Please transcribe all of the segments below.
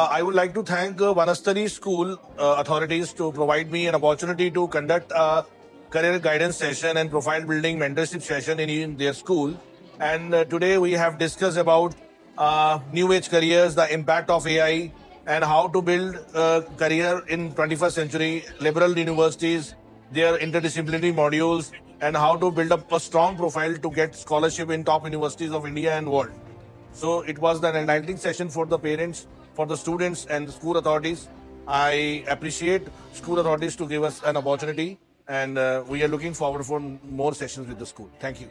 I would like to thank Vanastari School authorities to provide me an opportunity to conduct a career guidance session and profile building mentorship session in their school. And today we have discussed about new age careers, the impact of AI, and how to build a career in 21st century, liberal universities, their interdisciplinary modules, and how to build up a strong profile to get scholarship in top universities of India and world. So it was the enlightening session for the parents, for the students, and the school authorities. I appreciate school authorities to give us an opportunity, and we are looking forward for more sessions with the school. Thank you.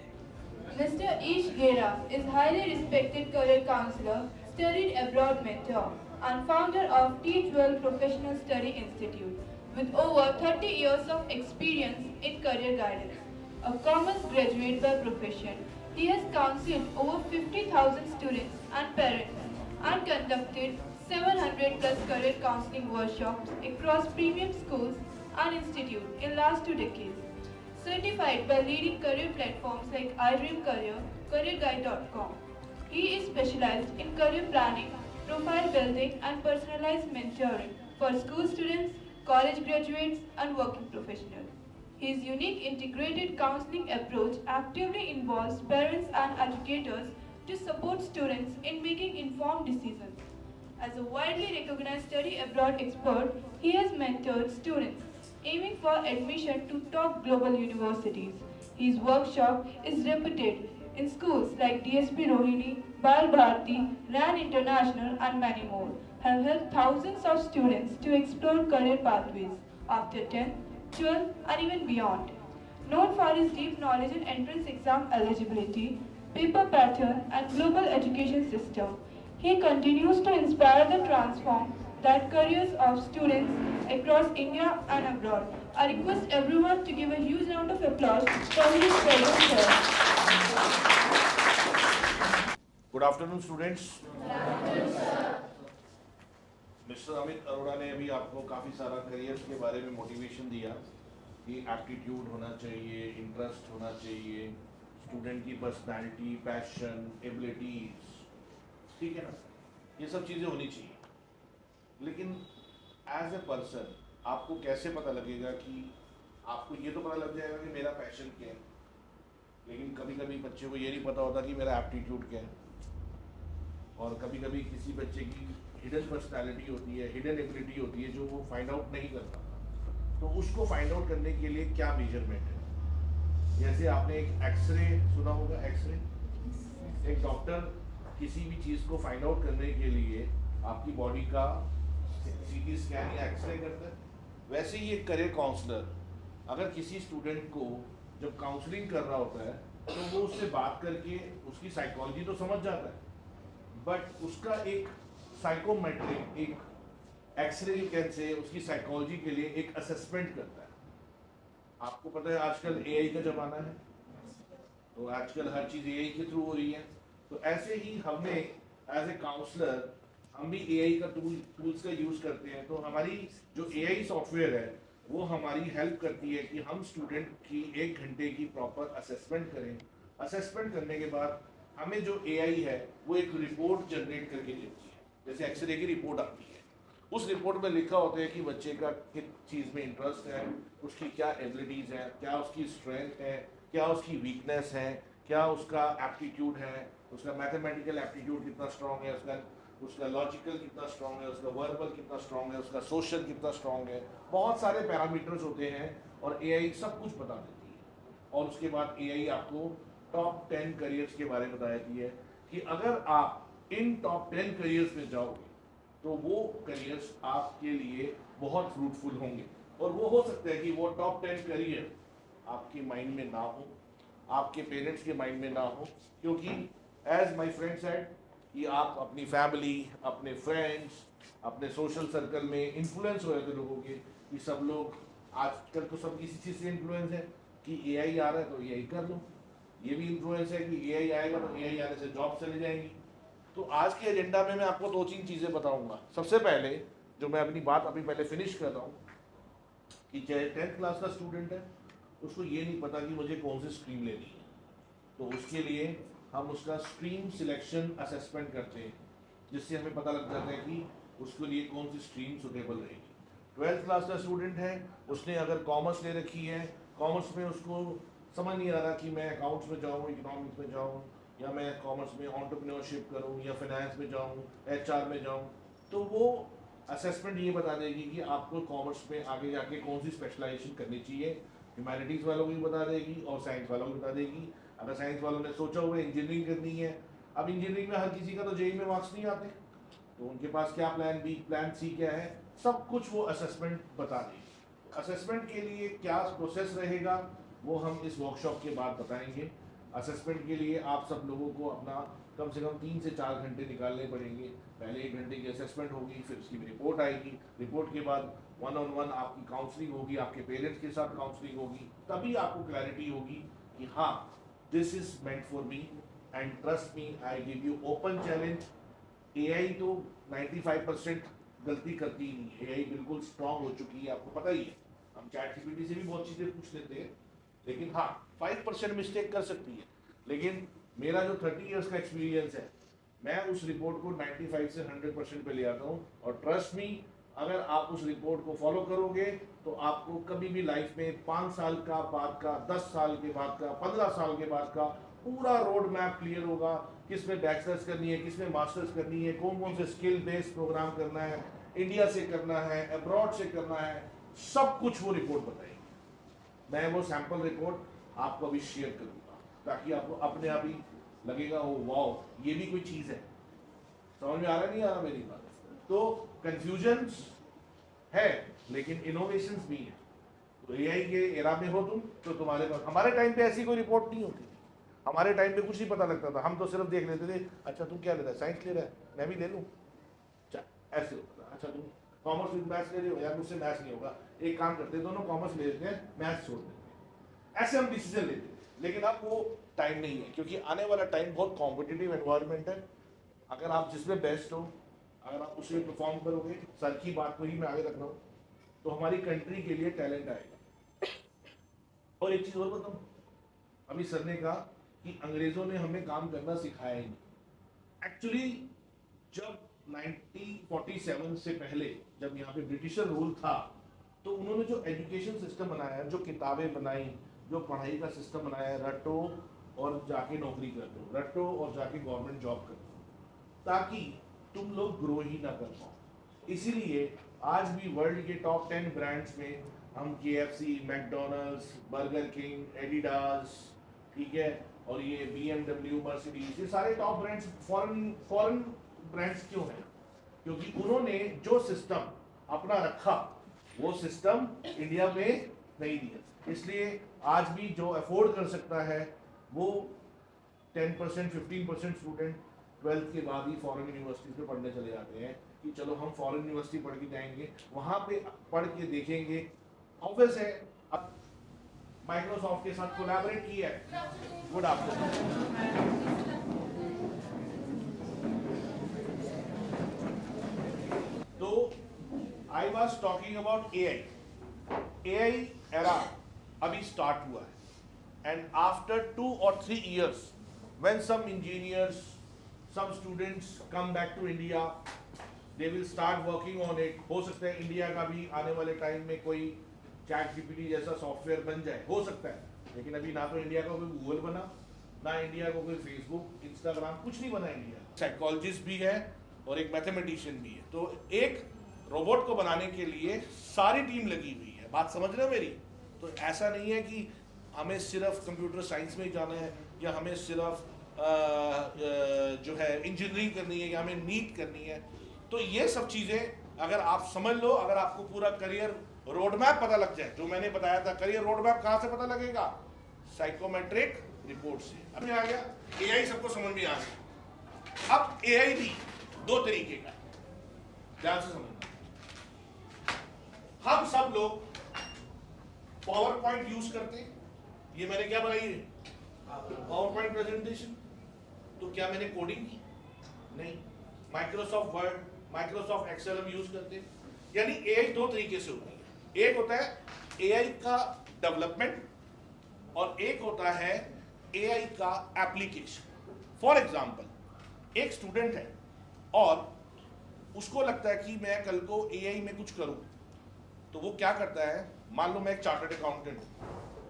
Mr. Ish Gera is highly respected career counselor, studied abroad mentor, and founder of T12 Professional Study Institute with over 30 years of experience in career guidance. A commerce graduate by profession, he has counseled over 50,000 students and parents and conducted 700 plus career counseling workshops across premium schools and institutes in last 2 decades. Certified by leading career platforms like iDream Career, CareerGuide.com. He is specialized in career planning, profile building, and personalized mentoring for school students, college graduates, and working professionals. His unique integrated counseling approach actively involves parents and educators to support students in making informed decisions. As a widely recognized study abroad expert, he has mentored students aiming for admission to top global universities. His workshop is reputed in schools like DSP Rohini, Bal Bharati, RAN International, and many more. Have helped thousands of students to explore career pathways after 10, 12, and even beyond. Known for his deep knowledge in entrance exam eligibility, paper pattern, and global education system, he continues to inspire the transform that careers of students across India and abroad. I request everyone to give a huge round of applause for his presence here. Good afternoon, students. Mister Amit Arora ने अभी आपको काफ़ी सारा careers के बारे में motivation दिया कि एप्टीट्यूड होना चाहिए, इंटरेस्ट होना चाहिए, स्टूडेंट की पर्सनालिटी, पैशन, एबिलिटीज, ठीक है ना, ये सब चीज़ें होनी चाहिए। लेकिन एज ए पर्सन आपको कैसे पता लगेगा कि आपको ये तो पता लग जाएगा कि मेरा पैशन क्या है, लेकिन कभी कभी बच्चे को ये नहीं पता होता कि मेरा एप्टीट्यूड क्या है। और कभी कभी किसी बच्चे की हिडन पर्सनालिटी होती है, हिडन एबिलिटी होती है जो वो फाइंड आउट नहीं कर पाता। तो उसको फाइंड आउट करने के लिए क्या मेजरमेंट है? जैसे आपने एक एक्सरे सुना होगा, एक्सरे, एक डॉक्टर किसी भी चीज़ को फाइंड आउट करने के लिए आपकी बॉडी का सीटी स्कैन या एक्सरे करता है। वैसे ही एक करियर काउंसलर अगर किसी स्टूडेंट को जब काउंसलिंग कर रहा होता है तो वो उससे बात करके उसकी साइकोलॉजी तो समझ जाता है, बट उसका एक साइकोमेट्रिक, एक एक्सरे से उसकी साइकोलॉजी के लिए एक असेसमेंट करता है। आपको पता है आजकल एआई का ज़माना है, तो आजकल हर चीज़ एआई के थ्रू हो रही है। तो ऐसे ही हमने एज ए काउंसलर हम भी एआई का टूल्स का यूज़ करते हैं। तो हमारी जो एआई सॉफ्टवेयर है वो हमारी हेल्प करती है कि हम स्टूडेंट की 1 घंटे की प्रॉपर असेसमेंट करें। असेसमेंट करने के बाद हमें जो एआई है वो एक रिपोर्ट जनरेट करके देती है। जैसे एक्सरे की रिपोर्ट आती है, उस रिपोर्ट में लिखा होता है कि बच्चे का किस चीज़ में इंटरेस्ट है, उसकी क्या एबिलिटीज़ हैं, क्या उसकी स्ट्रेंथ है, क्या उसकी वीकनेस है, क्या उसका एप्टीट्यूड है, उसका मैथमेटिकल एप्टीट्यूड कितना स्ट्रॉन्ग है, उसका लॉजिकल कितना स्ट्रॉन्ग है, उसका वर्बल कितना स्ट्रॉन्ग है, उसका सोशल कितना स्ट्रॉन्ग है। बहुत सारे पैरामीटर्स होते हैं और एआई सब कुछ बता देती है। और उसके बाद एआई आपको टॉप 10 करियर्स के बारे में बताती है कि अगर आप इन टॉप 10 करियर्स में जाओगे तो वो करियर्स आपके लिए बहुत फ्रूटफुल होंगे। और वो हो सकता है कि वो टॉप 10 करियर आपके माइंड में ना हो, आपके पेरेंट्स के माइंड में ना हो, क्योंकि एज माय फ्रेंड सेड कि आप अपनी फैमिली, अपने फ्रेंड्स, अपने सोशल सर्कल में इन्फ्लुएंस हो जाते लोगों के कि सब लोग आजकल तो सब किसी चीज़ से इन्फ्लुएंस है कि एआई आ रहा है तो एआई कर लो। ये भी इन्फ्लुएंस है कि एआई आएगा तो एआई आने से जॉब चली जाएंगी। तो आज के एजेंडा में मैं आपको 2-3 चीज़ें बताऊंगा। सबसे पहले जो मैं अपनी बात अभी पहले फिनिश कर रहा हूँ कि चाहे 10th क्लास का स्टूडेंट है उसको ये नहीं पता कि मुझे कौन सी स्ट्रीम लेनी है, तो उसके लिए हम उसका स्ट्रीम सिलेक्शन असेसमेंट करते हैं, जिससे हमें पता लग जाता है कि उसके लिए कौन सी स्ट्रीम सुटेबल रहेगी। 12th क्लास का स्टूडेंट है, उसने अगर कॉमर्स ले रखी है, कॉमर्स में उसको समझ नहीं आ रहा कि मैं अकाउंट्स में जाऊँ, इकोनॉमिक्स में जाऊँ, या मैं कॉमर्स में एंटरप्रेन्योरशिप करूँ, या फाइनेंस में जाऊँ, HR में जाऊँ, तो वो असेसमेंट ये बता देगी कि आपको कॉमर्स में आगे जाके कौन सी स्पेशलाइजेशन करनी चाहिए। ह्यूमैनिटीज़ वालों को भी बता देगी और साइंस वालों को बता देगी। अगर साइंस वालों ने सोचा हुआ है इंजीनियरिंग करनी है, अब इंजीनियरिंग में हर किसी का तो जेईई में मार्क्स नहीं आते, तो उनके पास क्या प्लान बी, प्लान सी क्या है, सब कुछ वो असेसमेंट बता देगी। असेसमेंट के लिए क्या प्रोसेस रहेगा वो हम इस वर्कशॉप के बाद बताएंगे। असेसमेंट के लिए आप सब लोगों को अपना कम से कम 3 से 4 घंटे निकालने पड़ेंगे। पहले 1 घंटे की असेसमेंट होगी, फिर उसकी रिपोर्ट आएगी, रिपोर्ट के बाद 1-on-1 आपकी काउंसलिंग होगी, आपके पेरेंट्स के साथ काउंसलिंग होगी, तभी आपको क्लैरिटी होगी कि हाँ this is meant for me and trust me, I give you open challenge. AI तो 95% गलती करती ही नहीं है, AI बिल्कुल स्ट्रांग हो चुकी है, आपको पता ही है। हम ChatGPT से भी बहुत चीज़ें पूछ लेते हैं, लेकिन हाँ 5% मिस्टेक कर सकती है। लेकिन मेरा जो 30 इयर्स का एक्सपीरियंस है, मैं उस रिपोर्ट को 95 से 100% पे ले आता हूँ। और ट्रस्ट मी, अगर आप उस रिपोर्ट को फॉलो करोगे तो आपको कभी भी लाइफ में 5 साल का बाद का, 10 साल के बाद का, 15 साल के बाद का पूरा रोड मैप क्लियर होगा। किस में बैचलर्स करनी है, किस में मास्टर्स करनी है, कौन कौन से स्किल बेस्ड प्रोग्राम करना है, इंडिया से करना है, अब्रॉड से करना है, सब कुछ वो रिपोर्ट बताएगी। मैं वो सैंपल रिपोर्ट आपको अभी शेयर करूंगा ताकि आपको अपने आप ही लगेगा ओ वाओ ये भी कोई चीज़ है। समझ में आ रहा नहीं आ रहा मेरी बात? तो कंफ्यूजन है लेकिन इनोवेशंस भी है। तो AI के एरा में हो तुम तो तुम्हारे पास, हमारे टाइम पे ऐसी कोई रिपोर्ट नहीं होती थी। हमारे टाइम पे कुछ नहीं पता लगता था, हम तो सिर्फ देख लेते थे, अच्छा तुम क्या ले रहा है, साइंस ले रहा है, मैं भी ले लूँ, ऐसे होता था। अच्छा तुम कॉमर्स विद मैथ्स ले रहे हो, यार मुझसे मैथ्स नहीं होगा, एक काम करते हैं दोनों कॉमर्स ले लेते हैं, मैथ्स छोड़ देते हैं। ऐसे हम डिसीजन लेते थे। लेकिन अब वो टाइम नहीं है, क्योंकि आने वाला टाइम बहुत कॉम्पिटिटिव एनवायरनमेंट है। अगर आप जिसमें बेस्ट हो, अगर आप उसमें परफॉर्म करोगे, सर की बात को ही मैं आगे रख रहा हूँ, तो हमारी कंट्री के लिए टैलेंट आएगा। और एक चीज़ और बताऊँ, अभी सर ने कहा कि अंग्रेजों ने हमें काम करना सिखाया ही नहीं। एक्चुअली जब 1947 से पहले जब यहाँ पे ब्रिटिशर रूल था, तो उन्होंने जो एजुकेशन सिस्टम बनाया, जो किताबें बनाई, जो पढ़ाई का सिस्टम बनाया, रटो और जाके नौकरी कर दो, रटो और जाके गवर्नमेंट जॉब कर दो, ताकि तुम लोग ग्रो ही ना कर पाओ। इसीलिए आज भी वर्ल्ड के टॉप 10 ब्रांड्स में हम KFC, McDonald's, burger king, Adidas, ठीक है, और ये BMW, मर्सिडीज, ये सारे टॉप ब्रांड्स फॉरेन ब्रांड्स क्यों हैं? क्योंकि उन्होंने जो सिस्टम अपना रखा वो सिस्टम इंडिया में नहीं दिया। इसलिए आज भी जो अफोर्ड कर सकता है वो 10% 15% स्टूडेंट 12th के बाद ही फॉरेन यूनिवर्सिटीज में पढ़ने चले जाते हैं कि चलो हम फॉरेन यूनिवर्सिटी पढ़ के जाएंगे, वहाँ पे पढ़ के देखेंगे। ऑब्वियस है, अब माइक्रोसॉफ्ट के साथ कोलैबोरेट किया है। Good afternoon. तो I was talking about AI era अभी स्टार्ट हुआ है, and after 2 or 3 years when some engineers, some students come back to India, they will start working on it। हो सकता है इंडिया का भी आने वाले टाइम में कोई ChatGPT जैसा सॉफ्टवेयर बन जाए, हो सकता है, लेकिन अभी ना तो इंडिया का कोई गूगल बना, ना इंडिया को कोई फेसबुक, इंस्टाग्राम, कुछ नहीं बना इंडिया। साइकोलॉजिस्ट भी है और एक मैथमेटिशियन भी है, तो एक रोबोट को बनाने के लिए सारी टीम लगी हुई है। बात समझ रहे हो मेरी? तो ऐसा नहीं है कि हमें सिर्फ कंप्यूटर साइंस में ही जाना है, या हमें सिर्फ जो है इंजीनियरिंग करनी है, या हमें नीट करनी है। तो ये सब चीज़ें अगर आप समझ लो, अगर आपको पूरा करियर रोड मैप पता लग जाए, जो मैंने बताया था, करियर रोड मैप कहाँ से पता लगेगा? साइकोमेट्रिक रिपोर्ट से। अब आ गया AI, सबको समझ में आ गया। अब AI भी 2 तरीके का, ध्यान से समझना। हम सब लोग पावर पॉइंट यूज करते हैं, ये मैंने क्या बनाई है, पावर पॉइंट प्रेजेंटेशन। तो क्या मैंने कोडिंग की? नहीं। माइक्रोसॉफ्ट वर्ड, माइक्रोसॉफ्ट एक्सेल हम यूज करते हैं। यानी AI 2 तरीके से होती है। एक होता है AI का डेवलपमेंट और एक होता है AI का एप्लीकेशन। फॉर एग्जाम्पल, एक स्टूडेंट है और उसको लगता है कि मैं कल को एआई में कुछ करूं, तो वो क्या करता है, मान लो मैं एक चार्टर्ड अकाउंटेंट हूँ,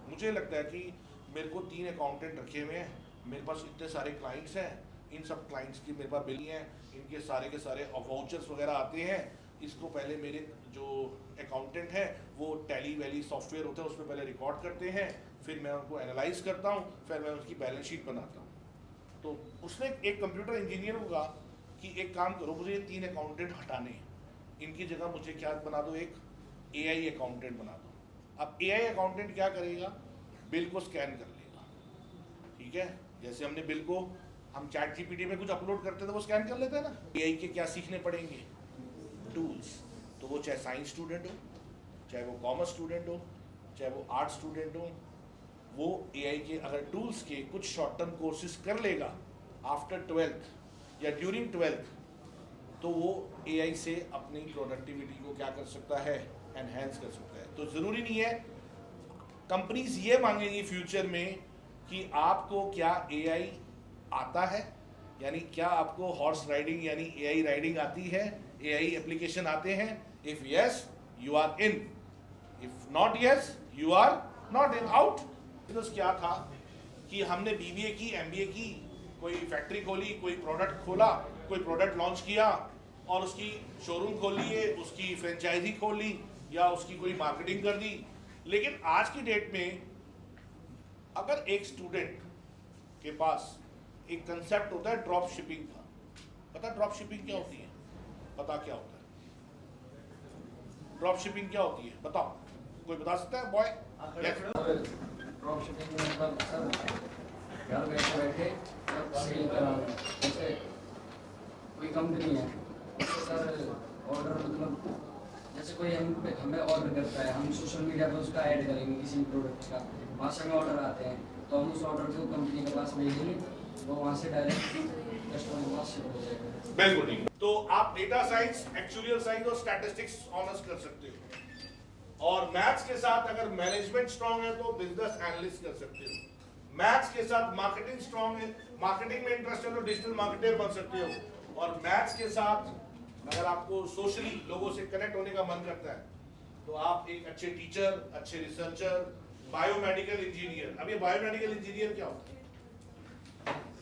मुझे लगता है कि मेरे को 3 अकाउंटेंट रखे हुए हैं, मेरे पास इतने सारे क्लाइंट्स हैं, इन सब क्लाइंट्स की मेरे पास बिल हैं, इनके सारे के सारे वाउचर्स वगैरह आते हैं, इसको पहले मेरे जो अकाउंटेंट है वो टैली वैली सॉफ्टवेयर होता है उसमें पहले रिकॉर्ड करते हैं, फिर मैं उनको एनालाइज करता हूँ, फिर मैं उसकी बैलेंस शीट बनाता हूँ। तो उसने एक कंप्यूटर इंजीनियर को कहा कि एक काम करो, मुझे ये 3 अकाउंटेंट हटाने हैं, इनकी जगह मुझे क्या बना दो, एक एआई अकाउंटेंट बना दो। अब एआई अकाउंटेंट क्या करेगा, बिल को स्कैन कर लेगा, ठीक है, जैसे हमने बिल को हम चैट जीपीटी में कुछ अपलोड करते थे वो स्कैन कर लेते हैं ना। एआई के क्या सीखने पड़ेंगे, टूल्स, तो वो चाहे साइंस स्टूडेंट हो, चाहे वो कॉमर्स स्टूडेंट हो, चाहे वो आर्ट स्टूडेंट हो, वो एआई के अगर टूल्स के कुछ शॉर्ट टर्म कोर्सेज कर लेगा आफ्टर 12th या ड्यूरिंग 12th, तो वो एआई से अपनी प्रोडक्टिविटी को क्या कर सकता है, एनहेंस कर सकता है। तो ज़रूरी नहीं है, कंपनीज ये मांगेंगी फ्यूचर में कि आपको क्या एआई आता है, यानी क्या आपको हॉर्स राइडिंग यानी एआई राइडिंग आती है, एआई एप्लीकेशन आते हैं। If yes you are in, if not yes you are not in, out. तो क्या था कि हमने बीबीए की, एमबीए की, कोई फैक्ट्री खोली, कोई प्रोडक्ट खोला, कोई प्रोडक्ट लॉन्च किया और उसकी शोरूम खोल लिए, उसकी फ्रेंचाइजी खोल ली या उसकी कोई मार्केटिंग कर दी। लेकिन आज की डेट में अगर एक स्टूडेंट के पास एक कंसेप्ट होता है ड्रॉप शिपिंग का, पता ड्रॉप शिपिंग क्या होती है, पता क्या होता है ड्रॉप शिपिंग क्या होती है, बताओ, कोई बता सकता है बॉय? ड्रॉप शिपिंग में मतलब सर घर बैठे बैठे सेल करा, जैसे कोई कंपनी है उससे सर ऑर्डर, मतलब जैसे कोई हमें ऑर्डर करता है, हम सोशल मीडिया पर उसका ऐड करेंगे किसी प्रोडक्ट का, वहाँ से हमें ऑर्डर आते हैं तो हम उस ऑर्डर को कंपनी के पास भेजेंगे, वो वहाँ से डायरेक्ट कस्टमर के पास शिप हो जाएगा। बिल्कुल नहीं। तो आप डेटा साइंस, एक्चुअल साइंस और स्टैटिस्टिक्स ऑनर्स कर सकते हो, और मैथ्स के साथ अगर मैनेजमेंट स्ट्रांग है तो बिजनेस एनालिस्ट कर सकते हो, मैथ्स के साथ मार्केटिंग स्ट्रांग है, मार्केटिंग में इंटरेस्ट है तो डिजिटल मार्केटर बन सकते हो, और मैथ्स के साथ अगर आपको सोशली लोगों से कनेक्ट होने का मन करता है तो आप एक अच्छे टीचर, अच्छे रिसर्चर, बायोमेडिकल इंजीनियर। अब ये बायोमेडिकल इंजीनियर क्या होता है,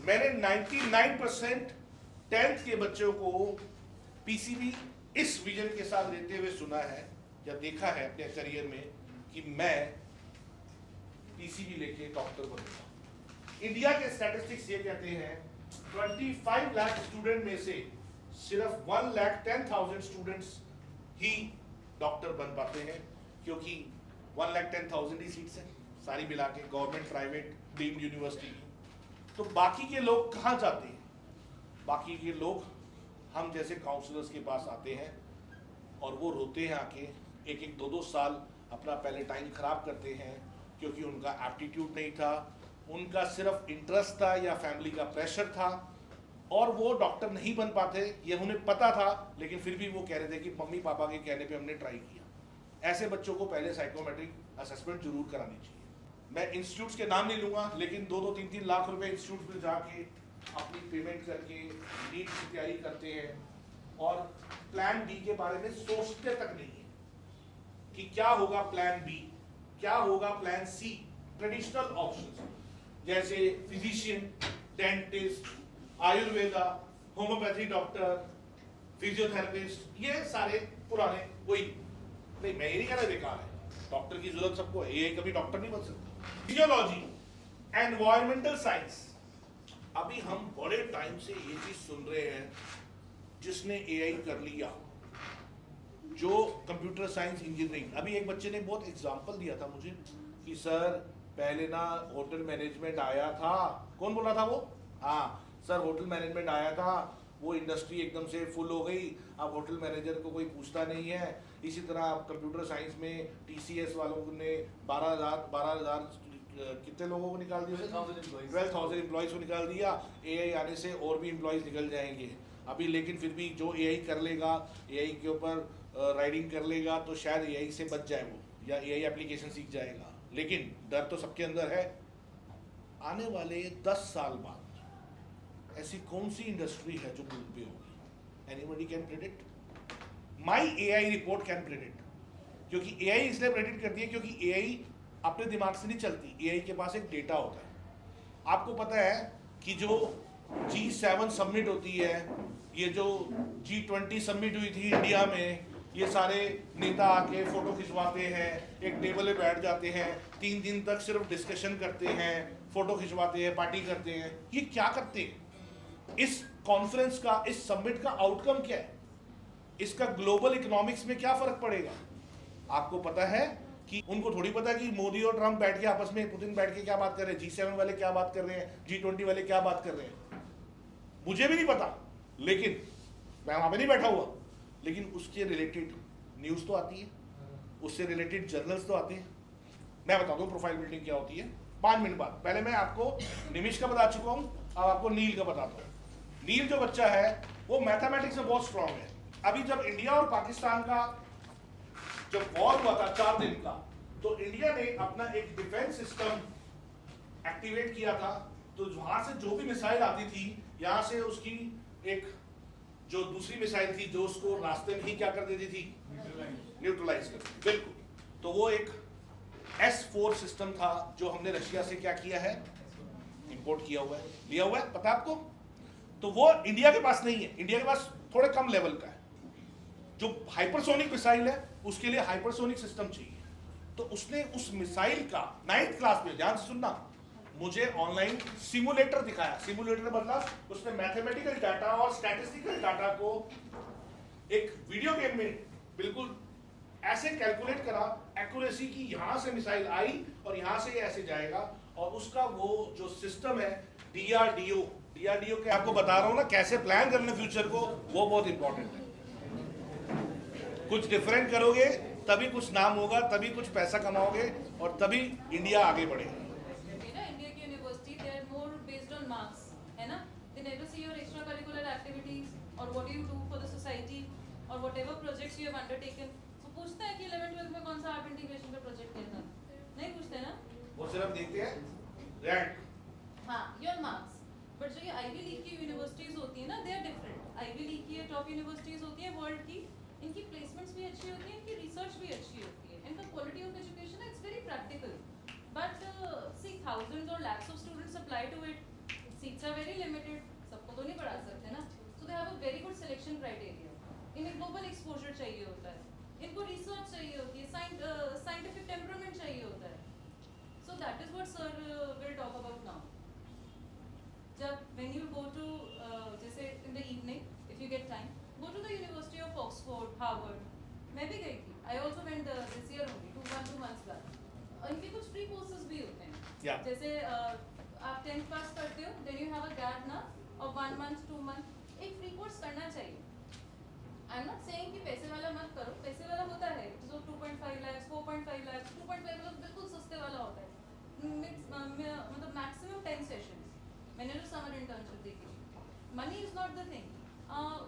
मैंने 99% 10th के बच्चों को पीसीबी इस विजन के साथ लेते हुए सुना है या देखा है अपने करियर में कि मैं पीसीबी लेके डॉक्टर बनूंगा। इंडिया के स्टैटिस्टिक्स ये कहते हैं 25 लाख स्टूडेंट में से सिर्फ 1,10,000 स्टूडेंट्स ही डॉक्टर बन पाते हैं, क्योंकि 1,10,000 ही सीट्स हैं सारी मिला के, गवर्नमेंट, प्राइवेट, डीम्ड यूनिवर्सिटी की। तो बाकी के लोग कहाँ जाते हैं, बाकी के लोग हम जैसे काउंसलर्स के पास आते हैं और वो रोते हैं आके, एक एक 2-2 साल अपना पहले टाइम खराब करते हैं क्योंकि उनका एप्टीट्यूड नहीं था, उनका सिर्फ इंटरेस्ट था या फैमिली का प्रेशर था, और वो डॉक्टर नहीं बन पाते, ये उन्हें पता था, लेकिन फिर भी वो कह रहे थे कि मम्मी पापा के कहने पे हमने ट्राई किया। ऐसे बच्चों को पहले साइकोमेट्रिक असेसमेंट जरूर करानी चाहिए। मैं इंस्टीट्यूट्स के नाम नहीं लूँगा, लेकिन 2-2, 3-3 लाख रुपए इंस्टीट्यूट में जाके अपनी पेमेंट करके नीट की तैयारी करते हैं और प्लान बी के बारे में सोचते तक नहीं है कि क्या होगा प्लान बी, क्या होगा प्लान सी। ट्रेडिशनल ऑप्शंस जैसे physician, dentist, Ayurveda, homeopathy doctor, physiotherapist, ये सारे पुराने वही नहीं, मैं ये नहीं कह रहा बेकार है, डॉक्टर की जरूरत सबको है, ये कभी डॉक्टर नहीं बन सकता। फिजियोलॉजी, एनवायरमेंटल साइंस, अभी हम बड़े टाइम से ये चीज सुन रहे हैं, जिसने एआई कर लिया, जो कंप्यूटर साइंस इंजीनियरिंग। अभी एक बच्चे ने बहुत एग्जांपल दिया था मुझे कि सर पहले ना होटल मैनेजमेंट आया था, कौन बोला था वो, हाँ सर होटल मैनेजमेंट आया था, वो इंडस्ट्री एकदम से फुल हो गई, अब होटल मैनेजर को कोई पूछता नहीं है। इसी तरह आप कंप्यूटर साइंस में टीसीएस वालों ने 12,000 कितने लोगों को निकाल दिया, 12,000 एम्प्लॉयज़ को निकाल दिया। एआई आने से और भी एम्प्लॉयज़ निकल जाएंगे अभी, लेकिन फिर भी जो एआई कर लेगा, एआई के ऊपर राइडिंग कर लेगा तो शायद एआई से बच जाए वो, या एआई एप्लीकेशन सीख जाएगा। लेकिन डर तो सबके अंदर है, आने वाले 10 साल बाद ऐसी कौन सी इंडस्ट्री है जो बूम पे होगी? Anybody can predict? My AI report can predict, क्योंकि AI इसलिए प्रेडिक्ट करती है क्योंकि AI अपने दिमाग से नहीं चलती, AI के पास एक डेटा होता है। आपको पता है कि जो G7 समिट होती है, ये जो G20 समिट हुई थी इंडिया में, ये सारे नेता आके फोटो खिंचवाते हैं, एक टेबल पे बैठ जाते हैं, 3 दिन तक सिर्फ डिस्कशन करते हैं, फोटो खिंचवाते हैं, पार्टी करते हैं। ये क्या करते हैं? इस कॉन्फ्रेंस का, इस समिट का आउटकम क्या है? इसका ग्लोबल इकोनॉमिक्स में क्या फर्क पड़ेगा? आपको पता है कि उनको थोड़ी पता है कि मोदी और ट्रम्प बैठ के आपस में, पुतिन बैठ के क्या बात कर रहे हैं, G7 वाले क्या बात कर रहे हैं, G20 वाले क्या बात कर रहे हैं। मुझे भी नहीं पता, लेकिन मैं वहां पे नहीं बैठा हुआ, लेकिन उसके रिलेटेड न्यूज़ तो आती है, उससे रिलेटेड जर्नल्स तो आते हैं। मैं बता दूं प्रोफाइल बिल्डिंग क्या होती है 5 मिनट बाद। पहले मैं आपको निमिष का बता चुका हूं, अब आपको नील का बताता हूं। नील जो बच्चा है वो मैथमेटिक्स में बहुत स्ट्रांग है। अभी जब इंडिया और पाकिस्तान का जब वॉर हुआ था 4 दिन का, तो इंडिया ने अपना एक डिफेंस सिस्टम एक्टिवेट किया था। तो वहां से जो भी मिसाइल आती थी, यहां से उसकी एक जो दूसरी मिसाइल थी जो उसको रास्ते में ही क्या कर देती थी, न्यूट्रलाइज कर देती। बिल्कुल, तो वो एक S4 सिस्टम था जो हमने रशिया से क्या किया है, इंपोर्ट किया हुआ है, लिया हुआ है, पता आपको। तो वो इंडिया के पास नहीं है, इंडिया के पास थोड़े कम लेवल का है। जो हाइपरसोनिक मिसाइल है उसके लिए हाइपरसोनिक सिस्टम चाहिए। तो उसने उस मिसाइल का 9th क्लास में, ध्यान से सुनना, मुझे ऑनलाइन सिमुलेटर दिखाया। सिमुलेटर मतलब उसने मैथमेटिकल डाटा और स्टैटिस्टिकल डाटा को एक वीडियो गेम में बिल्कुल ऐसे कैलकुलेट करा, एक्यूरेसी की, यहां से मिसाइल आई और यहां से ये ऐसे जाएगा। और उसका वो जो सिस्टम है DRDO के आपको बता रहा हूं ना, कैसे प्लान करना फ्यूचर को, वो बहुत इंपॉर्टेंट है। कुछ डिफरेंट करोगे तभी कुछ नाम होगा, तभी कुछ पैसा कमाओगे और तभी इंडिया आगे बढ़ेगा। इंडिया की university they are more based on marks, है ना? They never see your extra curricular activities और what you do for the society और whatever projects you have undertaken. वो पूछते हैं कि 11th 12th में कौन सा आर्ट इंटीग्रेशन का प्रोजेक्ट किया था? नहीं पूछते ना, वो सिर्फ देखते हैं रैंक, हाँ, योर मार्क्स। बट जो ये आईवी लीग की यूनिवर्सिटीज होती है ना, they are different. Ivy League की टॉप यूनिवर्सिटीज होती है वर्ल्ड की, इनकी प्लेसमेंट्स भी अच्छी होती है, इनकी रिसर्च भी अच्छी होती है, इनका quality of education it's very practical. But see thousands और lakhs of students apply to it, seats are very limited, सबको तो नहीं पढ़ा सकते ना। So they have a very good selection criteria. इन्हें ग्लोबल एक्सपोजर चाहिए होता है, इनको रिसर्च चाहिए होती है, साइंटिफिक टेम्परामेंट चाहिए होता है। So that is what sir will talk about now. जब when you go to जैसे in the evening if you get time go to the University of Oxford, Harvard। मैं भी गई थी, I also went this year only 2 months back। इनके कुछ free courses भी होते हैं, Yeah. जैसे आप 10th पास करते हो then you have a gap ना of 1 month 2 month, एक फ्री कोर्स करना चाहिए। आई एम नॉट सेइंग कि पैसे वाला मत करो, पैसे वाला होता है जो 2.5 लाख 4.5 लाख 2.5 लाख बिल्कुल सस्ते वाला होता है। मतलब मैक्सिमम 10 सेशंस। मैंने जो समर इंटर्नशिप देखी, money is not the thing.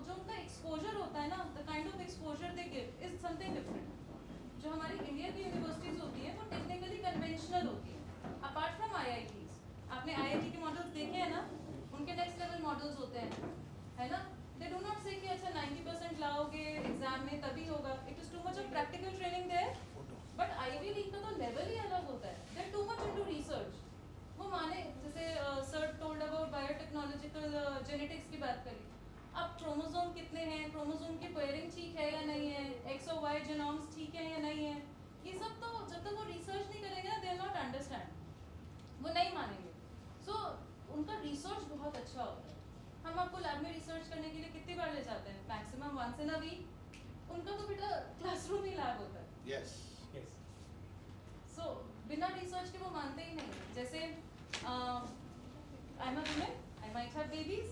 जो उनका एक्सपोजर होता है ना, the kind of exposure they give is something different. जो हमारी इंडिया की यूनिवर्सिटीज होती है वो टेक्निकली कन्वेंशनल होती है, अपार्ट फ्रॉम IITs। आपने IIT के मॉडल्स देखे हैं ना, उनके नेक्स्ट लेवल मॉडल्स होते हैं, है ना? दे डू नॉट से कि अच्छा 90% लाओगे एग्जाम में तभी होगा। It is too much of practical training there. But Ivy League का तो लेवल ही अलग होता है, they are too much into research. वो माने जैसे sir told about biotechnological genetics की बात करी, अब क्रोमोसोम कितने हैं, क्रोमोसोम की पेयरिंग ठीक है या नहीं है, X और Y जीनोम्स ठीक है या नहीं है, ये सब तो जब तक वो रिसर्च नहीं करेंगे ना, दे विल नॉट अंडरस्टैंड, वो नहीं मानेंगे। सो उनका रिसर्च बहुत अच्छा होता है। हम आपको लैब में रिसर्च करने के लिए कितनी बार ले जाते हैं? Maximum once in a week. उनका तो बेटा क्लासरूम ही लैब होता है। यस। सो बिना रिसर्च के वो मानते ही नहीं। जैसे I am a woman, I might have babies,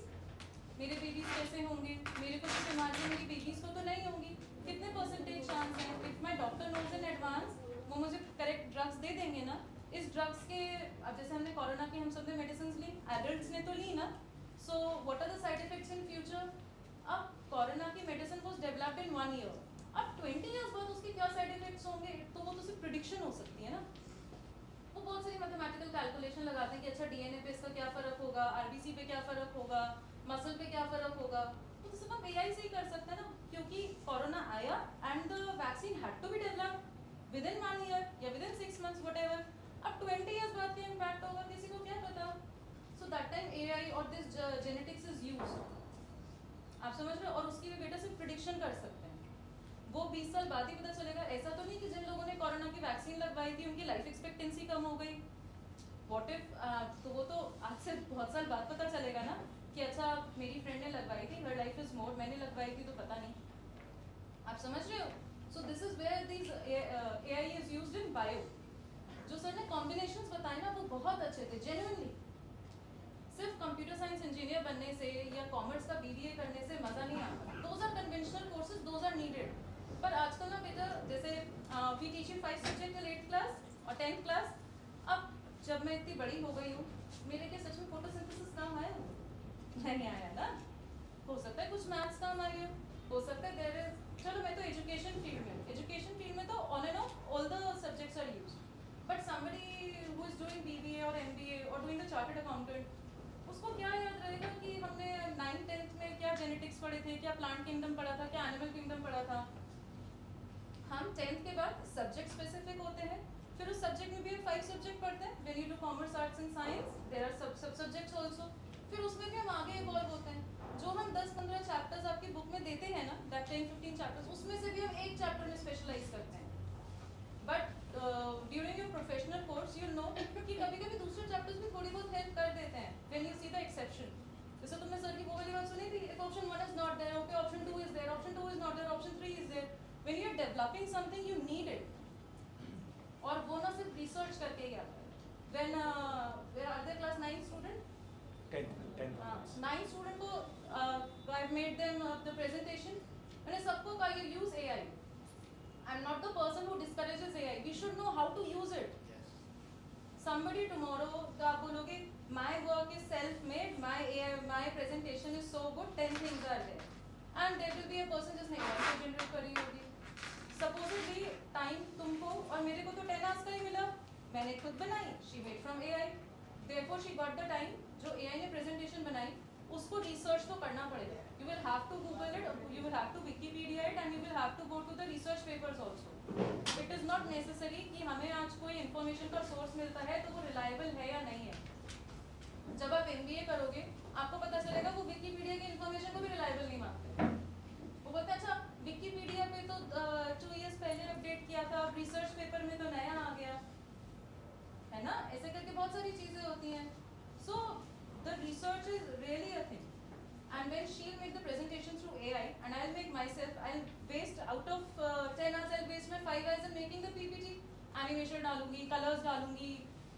मेरे बेबीज कैसे होंगे, मेरे को तो बीमारी मेरी बेबीज को तो नहीं होगी, कितने परसेंटेज चांस है? If my doctor knows in advance, वो मुझे करेक्ट ड्रग्स दे देंगे ना। इस ड्रग्स के, अब जैसे हमने कोरोना की हम सबने मेडिसिन ली, एडल्ट्स ने तो ली ना, so what are the side effects in future? अब कोरोना की medicine was developed in 1 year, अब 20 इयर्स बाद उसके क्या साइड इफेक्ट्स होंगे, तो वो तो सिर्फ प्रेडिक्शन हो सकती है ना। वो बहुत सारी मैथमेटिकल कैलकुलेशन लगाते हैं कि अच्छा DNA पे इसका क्या फ़र्क होगा, RBC पे क्या फ़र्क होगा, मसल पे क्या फ़र्क होगा, तो सब आप AI से ही कर सकते हैं ना, क्योंकि कोरोना आया and the vaccine had to be developed within 1 year या विद इन 6 मंथ्स व्हाटएवर. अब 20 इयर्स बाद क्या इम्पैक्ट होगा किसी को क्या पता. सो दैट टाइम एआई और दिस जेनेटिक्स इज यूज्ड. आप समझ रहे हो. और उसकी भी बेटा सिर्फ प्रिडिक्शन कर सकते हैं. वो 20 साल बाद ही पता चलेगा. ऐसा तो नहीं कि जिन लोगों ने कोरोना की वैक्सीन लगवाई थी उनकी लाइफ एक्सपेक्टेंसी कम हो गई. व्हाट इफ तो वो तो आज से बहुत साल बाद पता चलेगा ना कि अच्छा मेरी फ्रेंड ने लगवाई थी, हर लाइफ इज मोर, मैंने लगवाई थी तो पता नहीं. आप समझ रहे हो. So this is where this AI is used in bio. जो सर ने कॉम्बिनेशंस बताए ना वो बहुत अच्छे थे जेन्युइनली. सिर्फ कंप्यूटर साइंस इंजीनियर बनने से या कॉमर्स का बीबीए करने से मजा नहीं आता. Those are conventional courses, those are needed. पर आजकल ना बेटा जैसे we teach you 5 subject till 8th class और 10th क्लास. अब जब मैं इतनी बड़ी हो गई हूँ मेरे क्या सच में फोटोसिंथेसिस काम आया? नहीं आया ना. हो सकता है कुछ मैथ्स काम आए हो सकता है देयर इज. चलो मैं तो एजुकेशन फील्ड में तो on and off all the subjects are used. But somebody who is doing BBA और एमबीए और डूइंग द चार्टर्ड अकाउंटेंट, उसको क्या याद रहेगा कि हमने 9th 10th में क्या जेनेटिक्स पढ़े थे, क्या प्लांट किंगडम पढ़ा था, क्या एनिमल किंगडम पढ़ा था. हम 10th के बाद सब्जेक्ट स्पेसिफिक होते हैं. फिर उस सब्जेक्ट में भी 5 सब्जेक्ट पढ़ते हैं. When you do commerce arts and science there are sub subjects also. फिर उसमें भी हम आगे इवॉल्व होते हैं. जो हम 10-15 चैप्टर्स आपकी बुक में देते हैं ना, दैट 10-15 चैप्टर्स, उसमें से भी हम एक चैप्टर में स्पेशलाइज करते हैं. But during your professional course you know कि कभी-कभी दूसरे चैप्टर्स भी थोड़ी बहुत हेल्प कर देते हैं when you see the exception. जैसे तुमने सर की वो वाली बात सुनी थी, if option 1 is not there, okay, option 2 is there, option 2 is not there, option 3 is there. When you are developing something you need it. और वो ना सिर्फ रिसर्च करके ही आता है. When where are the class 9 student? 10. 9 student को I've made them the presentation. मैंने सबको कहा you use AI. I'm not the person who discourages AI. We should know how to use it. Somebody tomorrow तो आप बोलोगे my work is self-made, my presentation is so good, 10 things are there. And there will be a person just नहीं AI से generate करी होगी. Supposedly time तुमको और मेरे को तो 10 hours का ही मिला. मैंने खुद बनाई. She made from AI. Therefore she got the time. जो AI ने presentation बनाई उसको research तो करना पड़ेगा. You will have to Google it, you will have to Wikipedia it, and you will have to go to the research papers also. It is not necessary कि हमें आज कोई information का source मिलता है तो वो reliable है या नहीं है. जब आप MBA करोगे आपको पता चलेगा वो Wikipedia की information को भी reliable नहीं मानते. वो बोलते हैं अच्छा Wikipedia पे तो 2 years पहले अपडेट किया था, अब research paper में तो नया आ गया है ना. ऐसे करके बहुत सारी चीजें होती हैं. So the research is really a thing. And when she'll make the presentation through AI and I'll make myself, I'll waste out of 10 hours, I'll waste my 5 hours in making the PPT. Animation डालूंगी, colors डालूंगी,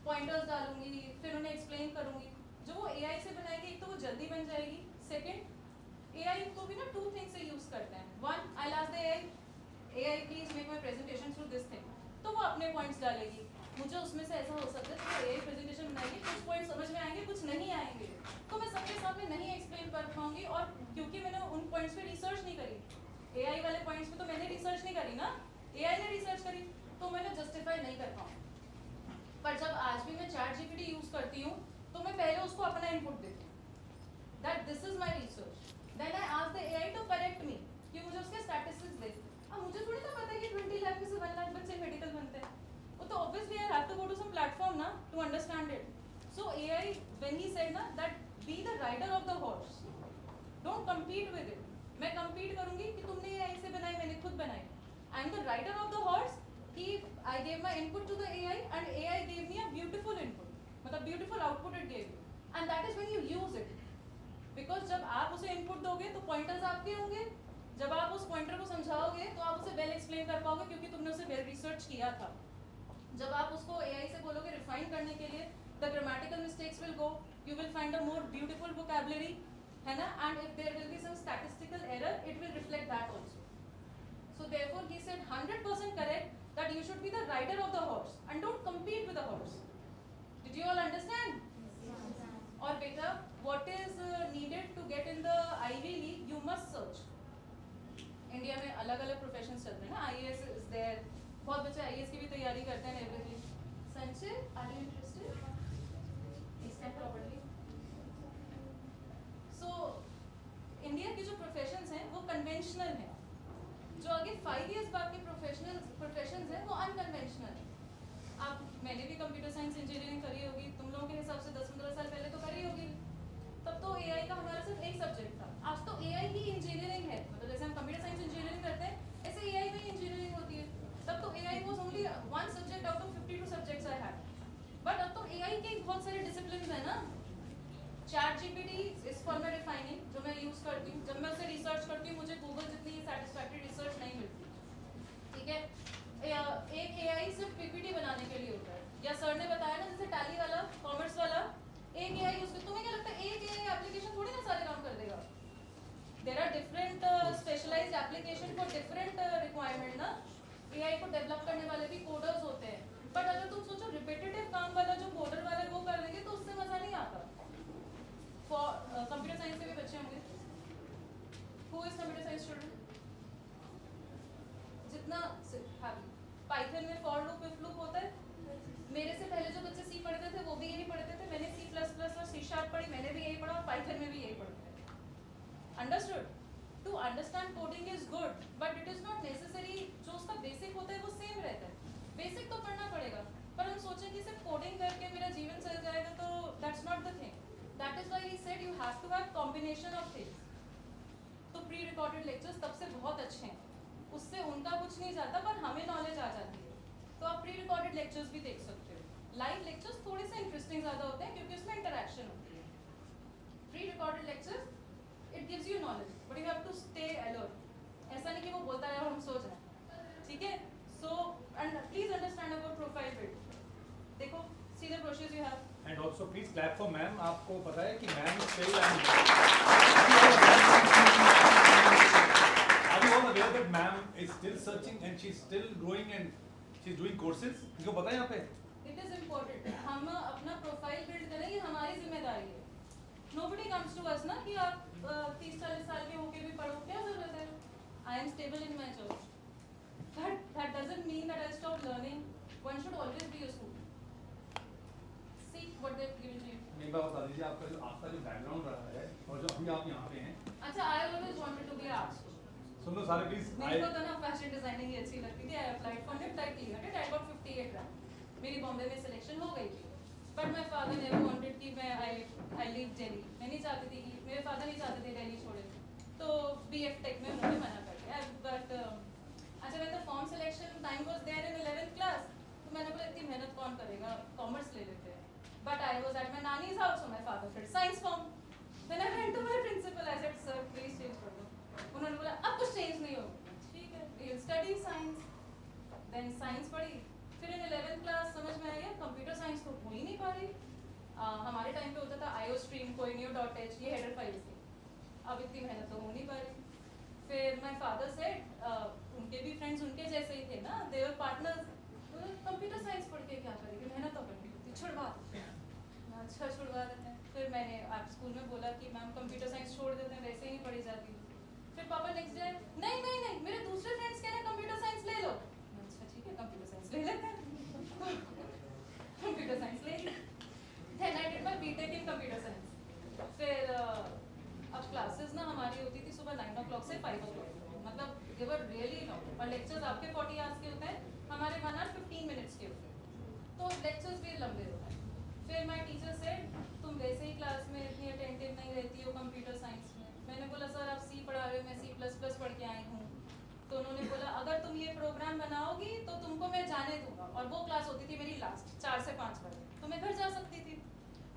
pointers डालूंगी, फिर उन्हें explain करूंगी. जो वो AI से बनाएगी एक तो वो जल्दी बन जाएगी. Second, AI को भी ना 2 things से use करते हैं. One, I'll ask the AI please make my presentation through this thing. तो वो अपने points डालेगी. मुझे उसमें से ऐसा हो सकता है कि AI प्रेजेंटेशन बनाएगी, कुछ पॉइंट समझ में आएंगे, कुछ नहीं आएंगे, तो मैं सबके सामने नहीं एक्सप्लेन कर पाऊंगी. और क्योंकि मैंने उन पॉइंट्स पे रिसर्च नहीं करी, AI वाले पॉइंट्स पे तो मैंने रिसर्च नहीं करी ना, AI ने रिसर्च करी, तो मैंने जस्टिफाई नहीं कर पाऊंगी. पर जब आज भी मैं ChatGPT यूज करती हूँ तो मैं पहले उसको अपना इनपुट देती हूँ, that this is my research. Then I ask the AI to correct me कि मुझे उसके स्टैटिस्टिक्स दे. अब मुझे थोड़ी ना पता है कि 20 लाख में से 1 लाख बच्चे मेडिकल बनते हैं. So obviously I have to go to some platform na to understand it. So AI, when he said na that be the rider of the horse, don't compete with it. मैं compete करूँगी कि तुमने AI से बनाई, मैंने खुद बनाई. I'm the rider of the horse. I gave my input to the AI and AI gave me a beautiful input. मतलब beautiful output it gave you. And that is when you use it. Because जब आप उसे input दोगे तो pointers आपके होंगे. जब आप उस pointer को समझाओगे तो आप उसे well explain कर पाओगे क्योंकि तुमने उसे well research किया था. जब आप उसको AI से बोलोगे रिफाइन करने के लिए, the grammatical mistakes will go, you will find a more beautiful vocabulary, है ना, and if there will be some statistical error, it will reflect that also. So therefore he said 100% correct that you should be the rider of the horse and don't compete with the horse. Did you all understand? और बेटा, what is needed to get in the Ivy League? You must search. India में अलग-अलग professions चलते हैं ना, IAS is there. बहुत बच्चे IAS की भी तैयारी करते हैं everything. Sanjay, are you interested? Stand properly. So India की जो प्रोफेशंस हैं वो कन्वेंशनल हैं. साइंस इंजीनियरिंग करी होगी, तुम लोगों के हिसाब से 10-15 साल पहले तो करी होगी। तब तो एआई का हमारा सिर्फ एक सब्जेक्ट था, आज तो एआई ही इंजीनियरिंग है। मतलब जैसे हम कंप्यूटर साइंस इंजीनियरिंग करते हैं, ऐसे एआई में इंजीनियरिंग होती है। तब तो AI was only one subject out of 52 subjects I had, but अब तो एआई के बहुत सारे डिसिप्लिन्स है ना। Chat GPT is for my refining, जो मैं यूज करती हूँ। जब मैं उसे रिसर्च करती हूँ, मुझे गूगल जितनी सैटिस्फैक्टरी रिसर्च नहीं मिलती, ठीक है। एक एआई सिर्फ पीपीटी बनाने के लिए होता है, या सर ने बताया ना जैसे टैली वाला, कॉमर्स वाला, एक एआई उसमें, तुम्हें क्या लगता है एक एआई एप्लीकेशन थोड़ी ना सारे काम कर देगा? There are different specialized application for different requirement ना। एआई को डेवलप करने वाले भी कोडर्स होते हैं, बट अगर तुम सोचो रिपीटेटिव काम वाला जो कोडर वाले वो कर लेंगे तो उससे मजा नहीं आता। कंप्यूटर साइंस के भी बच्चे होंगे, who is computer science student? जितना पाइथन में फॉर लूप इफ लूप होता है, मेरे से पहले जो बच्चे सी पढ़ते थे वो भी यही पढ़ते थे। मैंने सी प्लस प्लस और सी शार्प पढ़ी, मैंने भी यही पढ़ा, और पाइथन में भी यही पढ़ते हैं। Understood? To understand coding is good, but it is not necessary जो उसका बेसिक होता है वो सेम रहता है। बेसिक तो पढ़ना पड़ेगा, पर हम सोचें कि सिर्फ कोडिंग करके मेरा जीवन चल जाएगा, तो that's not the thing. That is why he said you have to have combination of things. तो प्री रिकॉर्डेड लेक्चर्स तब से बहुत अच्छे हैं, उससे उनका कुछ नहीं जाता पर हमें नॉलेज आ जाती है। तो आप प्री रिकॉर्डेड लेक्चर्स भी देख सकते हो। लाइव लेक्चर्स थोड़े से इंटरेस्टिंग ज़्यादा होते हैं क्योंकि उसमें इंटरेक्शन होती है। Pre recorded lectures it gives you knowledge, but you have to stay alert. ऐसा नहीं कि वो बोलता है और हम सो जाएं, ठीक है। So and please understand about profile build. देखो see the brochures you have, and also please clap for ma'am. आपको पता है कि ma'am still are you all aware that ma'am is still searching and she's still growing and she's doing courses? आपको पता है यहाँ पे? इट इज इम्पोर्टेंट हम अपना प्रोफाइल बिल्ड करें, ये हमारी जिम्मेदारी है। नोबडी कम्स टू अस ना कि आप 30-40 साल के होके भी पढ़ो, क्या जरूरत है? I am stable in my job, but that doesn't mean that I stop learning. One should always be a student, see what they give you. एक बार बता दीजिए आपका जो बैकग्राउंड रहा है और जो अभी आप यहाँ पे हैं। अच्छा, I always wanted to be artist. सुनो सारे प्लीज। मेरे को तो ना फैशन डिजाइनिंग ही अच्छी लगती थी। I applied for it, I cleared it, I got 58 rank. मेरी बॉम्बे में सिलेक्शन हो गई थी, but my father never wanted कि मैं आई लीव दिल्ली। मैं नहीं चाहती थी कि मेरे फादर नहीं चाहते थे दिल्ली छोड़े, तो बीएफ टेक में उन्होंने मना कर दिया। बट अच्छा, when the form selection time was there in 11th class, तो मैंने बोला इतनी मेहनत कौन करेगा, कॉमर्स ले लेते हैं। But I was at my nani's house, so my father फिर science form. When I went to my principal, I said sir please change कर दो। उन्होंने बोला अब कुछ चेंज नहीं होगा, ठीक है, we will study science. Then science पढ़ी, फिर इन 11th क्लास समझ में आया कंप्यूटर साइंस तो हो ही नहीं पा रही। हमारे टाइम पे होता था आईओ स्ट्रीम, coinio.h, ये हेडर फाइल्स थी। अब इतनी मेहनत तो हो नहीं पा रही। फिर माय फादर सेड, उनके भी फ्रेंड्स उनके जैसे ही थे ना, दे वर पार्टनर्स। कंप्यूटर साइंस पढ़ के क्या करेंगे, मेहनत तो करनी होती, छुड़वा दो। अच्छा छुड़वा देते हैं। फिर मैंने आप स्कूल में बोला कि मैम कंप्यूटर साइंस छोड़ देते हैं, वैसे ही नहीं पढ़ी जाती। फिर पापा नेक्स्ट डे, नहीं नहीं नहीं, मेरे दूसरे फ्रेंड्स कह रहे हैं कंप्यूटर साइंस ले लो। अच्छा ठीक है, कंप्यूटर साइंस ले लेते हैं। कंप्यूटर साइंस ले ली। Then I did my BTech in computer science. फिर अब क्लासेस ना हमारी होती थी सुबह 9 o'clock से 5 o'clock, मतलब दे वर रियली लॉन्ग। और लेक्चर्स आपके 40 आवर्स के होते हैं, हमारे 1 hour 15 minutes के होते हैं, तो लेक्चर्स भी लंबे होते हैं। फिर माय टीचर सेड, तुम वैसे ही क्लास में इतनी अटेंटिव नहीं रहती हो कंप्यूटर साइंस में। मैंने बोला सर आप सी पढ़ा रहे हो, मैं C++ पढ़ के आई हूँ। तो उन्होंने बोला अगर तुम ये प्रोग्राम बनाओगी तो तुमको मैं जाने दूंगा। और वो क्लास होती थी मेरी लास्ट 4 से 5 बजे, तो मैं घर जा सकती थी।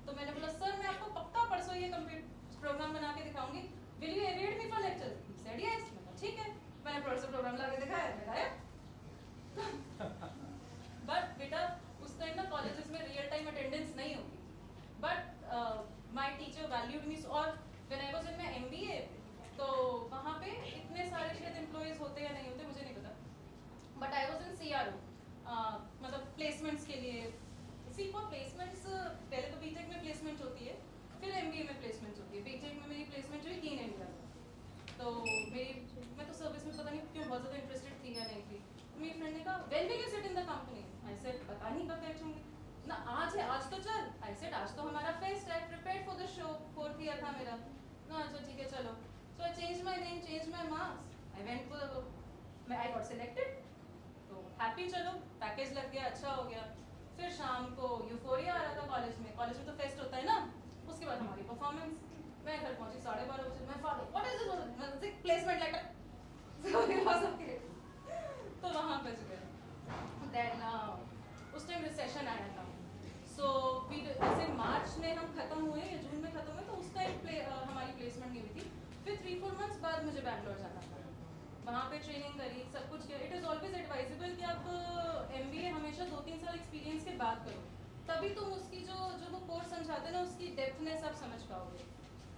तो मैंने बोला सर मैं आपको पक्का परसों ये कंप्यूटर प्रोग्राम बना के दिखाऊंगी, will you await me for lecture? He said yes. ठीक है, मैंने परसों प्रोग्राम ला के दिखाया, मैं गायब। बट बेटा उस टाइम ना कॉलेजेस में रियल टाइम अटेंडेंस नहीं होती, बट माय टीचर वैल्यूड मी। और when I was in my MBA, तो वहाँ पे इतने सारे शायद एम्प्लॉइज होते या नहीं होते मुझे नहीं पता, but I was in CRO, मतलब प्लेसमेंट्स के लिए। सी फॉर प्लेसमेंट्स, पहले तो बीटेक में प्लेसमेंट होती है, फिर MBA में प्लेसमेंट होती है। बीटेक में मेरी प्लेसमेंट हुई कीन इंडिया में, तो मैं तो सर्विस में पता नहीं क्यों बहुत ज़्यादा इंटरेस्टेड थी या नहीं थी। मेरी फ्रेंड ने कहा when will you sit in the company? I said पता नहीं कब बैठूंगी ना, आज है, आज तो चल। आई सेड आज तो हमारा फेस्ट है, prepared for the show, 4th year था मेरा ना। अच्छा ठीक है चलो। So I change my name, change my marks, I went for the, मैं आई गॉट सिलेक्टेड, तो हैप्पी, चलो पैकेज लग गया, अच्छा हो गया। फिर शाम को यू परफॉर्मेंस। मैं घर पहुंची 12:30 बजे, मैं father what is this placement letter, तो वहाँ पे गए। देन उस टाइम रिसेशन आया था, सो जैसे मार्च में हम खत्म हुए या जून में खत्म हुए, तो उस टाइम हमारी प्लेसमेंट नहीं हुई थी। फिर 3-4 मंथ्स बाद मुझे बैंगलोर जाना था, वहाँ पे ट्रेनिंग करी, सब कुछ किया। इट इज़ ऑलवेज एडवाइजेबल कि आप MBA हमेशा 2-3 साल एक्सपीरियंस के बाद करो, तभी तुम उसकी जो वो कोर्स समझाते हैं ना, उसकी डेप्थनेस आप समझ पाओगे।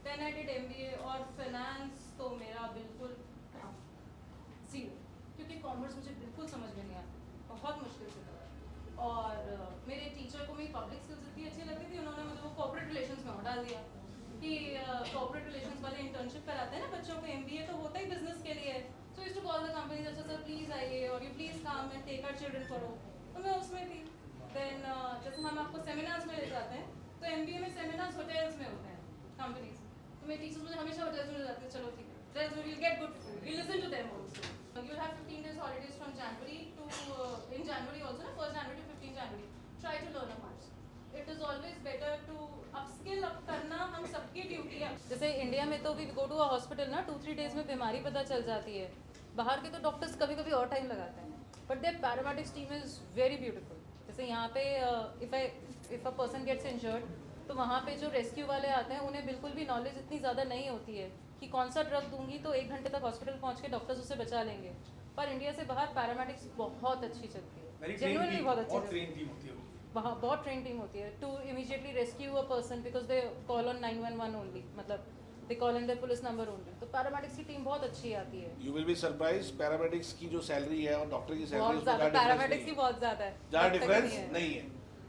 देन आई डिड MBA, और फाइनेंस तो मेरा बिल्कुल जीरो, क्योंकि कॉमर्स मुझे बिल्कुल समझ में नहीं आता, बहुत मुश्किल से था। और मेरे टीचर को मेरी पब्लिक स्किल्स इतनी अच्छी लगती थी, उन्होंने मुझे वो कॉर्पोरेट रिलेशंस में डाल दिया कि कॉर्पोरेट रिलेशंस वाले इंटर्नशिप कराते हैं ना बच्चों को, MBA तो होता ही बिजनेस के लिए। So used to call the companies, अच्छा सर प्लीज आइए, और you please come and take our children for, तो मैं उसमें थी। देन जैसे हम आपको सेमिनार्स में ले जाते हैं, तो MBA में सेमिनार्स होटल्स में होते हैं, कंपनीज, तो मेरे टीचर्स मुझे हमेशा होटल्स में ले जाते हैं, चलो ठीक है, there you will get good food, you listen to them also, you will have 15 days holidays from January to in January also, na, 1st January to 15 January, try to learn a course. It is always better to upskill up करना हम सबकी duty है। जैसे India में तो भी go to a hospital ना 2-3 days में बीमारी पता चल जाती है, बाहर के तो डॉक्टर्स कभी कभी और टाइम लगाते हैं, but there paramedics team is very beautiful. जैसे यहाँ पे if a person gets injured, तो वहाँ पे जो रेस्क्यू वाले आते हैं उन्हें बिल्कुल भी नॉलेज इतनी ज़्यादा नहीं होती है कि कौन सा ड्रग दूंगी तो 1 घंटे तक हॉस्पिटल पहुँच के डॉक्टर्स उसे बचा लेंगे। पर इंडिया से बाहर पैरामेडिक्स बहुत अच्छी चलती है, जेन्युइनली बहुत अच्छी चलती है, वहाँ बहुत ट्रेन टीम होती है to immediately rescue a person, because they call on 911 only, मतलब they call in the police number only. तो पैरामेडिक्स की टीम बहुत अच्छी आती है। You will be surprise, paramedics की जो सैलरी है और डॉक्टर की बहुत सैलरी ज़्यादा, पैरामेडिक्स की बहुत ज़्यादा है, ज़्यादा डॉक्टर की डिफरेंस नहीं है।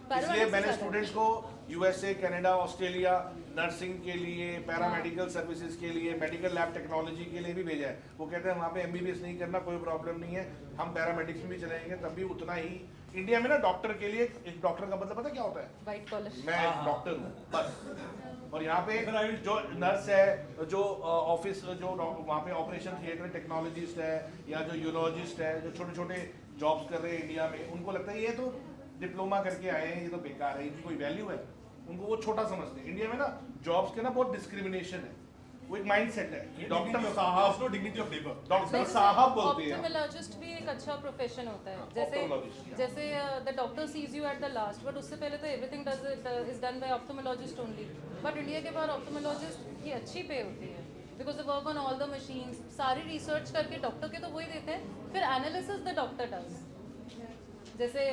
इसलिए पैरामेडिक्स मैंने ज़्यादा है। स्टूडेंट्स को USA, कनाडा, ऑस्ट्रेलिया नर्सिंग के लिए, पैरामेडिकल सर्विसेज के लिए, मेडिकल लैब टेक्नोलॉजी के लिए भी भेजा है। वो कहते हैं वहाँ पे MBBS नहीं करना, कोई प्रॉब्लम नहीं है, हम पैरामेडिक्स में भी चलेंगे, तब भी उतना ही। इंडिया में ना डॉक्टर के लिए, एक डॉक्टर का मतलब पता क्या होता है? वाइट कॉलर, मैं एक डॉक्टर हूँ बस। और यहाँ पे जो नर्स है, जो ऑफिस, जो वहाँ पे ऑपरेशन थिएटर टेक्नोलॉजिस्ट है, या जो यूरोलॉजिस्ट है, जो छोटे छोटे जॉब्स कर रहे हैं इंडिया में, उनको लगता है ये तो डिप्लोमा करके आए हैं, ये तो बेकार है, इनकी कोई वैल्यू है, उनको वो छोटा समझते हैं। इंडिया में ना जॉब्स के ना बहुत डिस्क्रिमिनेशन है, वो एक माइंडसेट है। डॉक्टर साहब, no dignity of labour, doctor साहब बोलते हैं। ऑप्थेमोलॉजिस्ट भी एक अच्छा प्रोफेशन होता है, जैसे Ophthalmologist, yeah. जैसे the doctor sees you at the last, but उससे पहले तो everything is done by ophthalmologist only. But India के बाहर ऑप्थेमोलॉजिस्ट की अच्छी पे होती है, because they work on all the machines, सारी रिसर्च करके डॉक्टर के तो वही देते हैं, फिर एनालिसिस द डॉक्टर डज। जैसे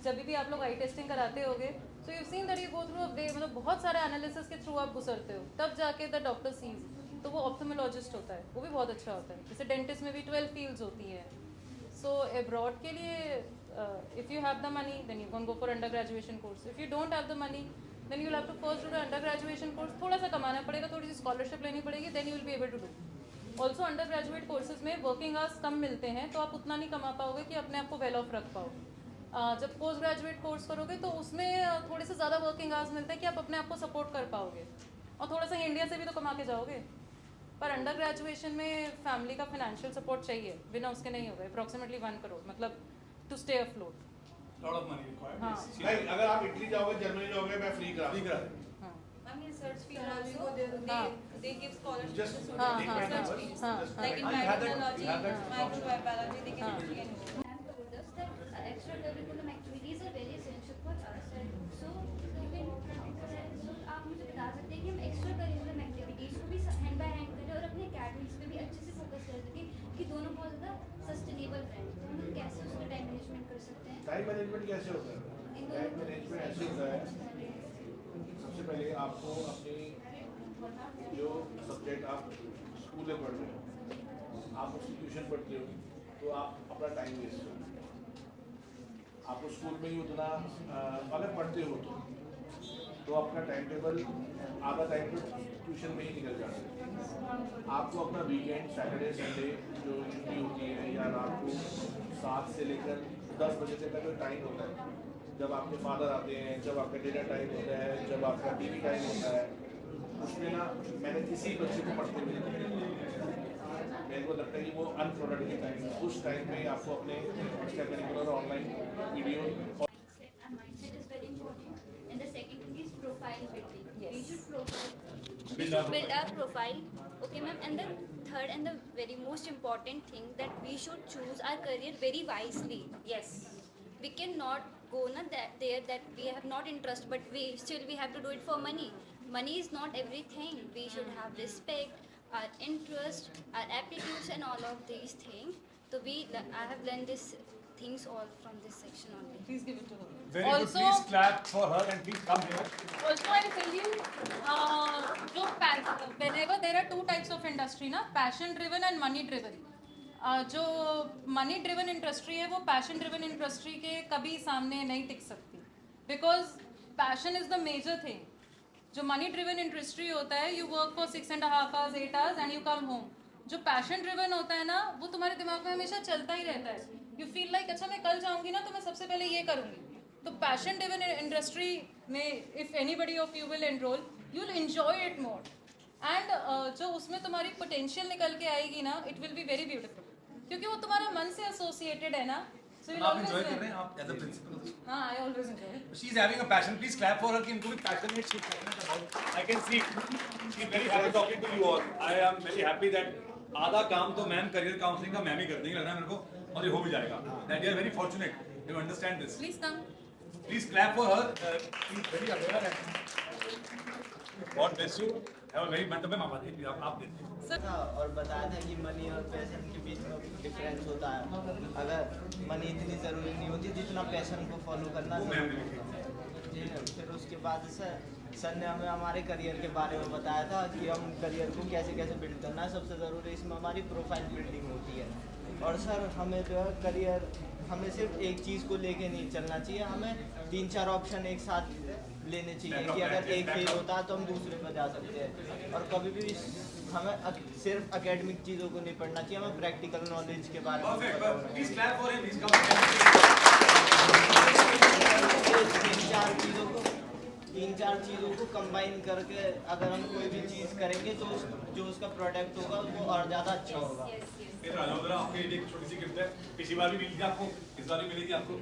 जब भी आप लोग आई टेस्टिंग कराते होगे, so you seen that you go through a way, मतलब बहुत सारे एनालिसिस के थ्रू आप गुजरते हो, तब जाके द डॉक्टर सीज, तो वो ऑप्थेमोलॉजिस्ट होता है, वो भी बहुत अच्छा होता है। जैसे डेंटिस्ट में भी 12 फील्ड्स होती हैं। सो अब्रॉड के लिए if you have the money then you can go for undergraduation course, if you don't have the money then you have to first do the undergraduation course, थोड़ा सा कमाना पड़ेगा, थोड़ी सी स्कॉलरशिप लेनी पड़ेगी, then you will be able to do. Also undergraduate courses में working hours कम मिलते हैं, तो आप उतना नहीं कमा पाओगे कि अपने आप को वेल ऑफ रख पाओ। जब पोस्ट ग्रेजुएट कोर्स करोगे तो उसमें थोड़े से ज़्यादा वर्किंग आवर्स मिलते हैं कि आप अपने आप को सपोर्ट कर पाओगे, और थोड़ा सा इंडिया से भी तो कमा के जाओगे। पर अंडर ग्रेजुएशन में फैमिली का फाइनेंशियल सपोर्ट चाहिए, बिना उसके नहीं होगा। अप्रॉक्सीमेटली 1 करोड़, मतलब to stay afloat. Lot of money required. हाँ। नहीं, अगर आप इटली जाओगे, जर्मनी जाओगे, मैं फ्री करा दूंगा। हाँ I mean, search fee also, हाँ। they give scholarship Just to हाँ, students. हाँ, Search हाँ, fees. हाँ, Like in हाँ, you have that- biotechnology, you have that microbiology, they can हाँ. do anything. And told us that extracurricular activities are very essential for us. And so you can, so आप मुझे बता सकते हैं कि हम एक्स्ट्रा करिकुलर एक्टिविटीज़ को भी हैंड बाय हैंड करें और अपने अकेडमिक्स पे भी अच्छे से फोकस कर सकें कि दोनों बहुत ज़्यादा सस्टेनेबल रहें। तो हम लोग कैसे उसका टाइम मैनेजमेंट कर सकते हैं? टाइम मैनेजमेंट कैसे होता है? टाइम मैनेजमेंट ऐसे होता है, सबसे पहले आपको अपनी जो सब्जेक्ट आप स्कूल में पढ़ रहे हो, आप उसकी ट्यूशन पढ़ते हो, तो आप अपना टाइम वेस्ट करो। आपको स्कूल में ही उतना अगर पढ़ते हो तो अपना टाइम टेबल आधा टाइम तो ट्यूशन में ही निकल जाता है। आपको अपना वीकेंड, सैटरडे, संडे जो छुट्टी होती है, या रात को 7 से लेकर 10 बजे तक का जो टाइम होता है, जब आपके फादर आते हैं, जब आपका डिनर टाइम होता है, जब आपका टीवी टाइम होता है, उसमें ना मैंने किसी बच्चे को पढ़ते हुए नहीं देखा। मेरे को लगता है कि वो अनप्रोडक्टिव टाइम है। उस टाइम में आपको अपने extra curricular online video And mindset is very important. And the second thing is profile building. Yes. You should profile should build our profile. Okay, ma'am. And the third and the very most important thing that we should choose our career very wisely. Yes. We cannot go that we have not interest, but we have to do it for money. Money is not everything. We should have respect, our interest, our aptitudes, and all of these things. So I have learned these things all from this section only. Please give it to her. Very good. Also, Please clap for her and please come here. also I will tell you, whenever there are two types of industry ना, passion driven and money driven. जो money driven industry है वो passion driven industry के कभी सामने नहीं टिक सकती, because passion is the major thing. जो money driven industry होता है, you work for 6.5 hours, 8 hours and you come home. जो passion driven होता है ना, वो तुम्हारे दिमाग में हमेशा चलता ही रहता है. You feel like अच्छा मैं कल जाऊँगी ना तो मैं सबसे पहले ये करूँगी. तो passion driven industry में if anybody of you will enroll, you'll enjoy it more. And जो उसमें तुम्हारी potential निकल के आएगी ना, it will be very beautiful. क्योंकि वो तुम्हारा मन से associated है ना. So you'll आप always enjoy कर learn. रहे हैं आप as a principal. हाँ, I always enjoy it. She is having a passion. Please clap for her कि इनको भी passionate she's passionate about. I can see. She is very happy talking to you all. I am very happy that आधा काम तो ma'am career counselling का ma'am ही कर देंगे लग रहा है मेरे को, और ये हो भी जाएगा. That you are very fortunate. You understand this. Please come. Please clap for her. She is very aware and God bless you. Have a very मतलब मैं मामा देती आप देते हैं. Sir, और बताया था कि मनी और पैशन के बीच में डिफरेंस होता है. अगर मनी इतनी ज़रूरी नहीं होती जितना पैशन को फॉलो करना वो मैम ने जी. फिर उसके बाद सर ने हमें हमारे करियर के बारे में बताया था कि हम करियर को कैसे कैसे बिल्ड करना है. सबसे ज़रूरी इसमें हमारी प्रोफाइल बिल्डिंग होती है. और सर हमें जो है करियर हमें सिर्फ एक चीज़ को लेके नहीं चलना चाहिए. हमें 3-4 ऑप्शन एक साथ लेने चाहिए कि अगर एक फेल होता है तो हम दूसरे पर जा सकते हैं. और कभी भी हमें सिर्फ एकेडमिक चीज़ों को नहीं पढ़ना चाहिए. हमें प्रैक्टिकल नॉलेज के बारे में Perfect. पता होना Please चाहिए. clap for him. He's coming. तीन चार चीज़ों को कंबाइन करके अगर हम कोई भी चीज़ करेंगे तो जो उसका प्रोडक्ट होगा वो और ज़्यादा अच्छा होगा. फिर राजोदरा आपके लिए एक छोटी सी गिफ्ट है. पिछली बार भी मिली थी आपको, इस बार भी मिलेगी आपको.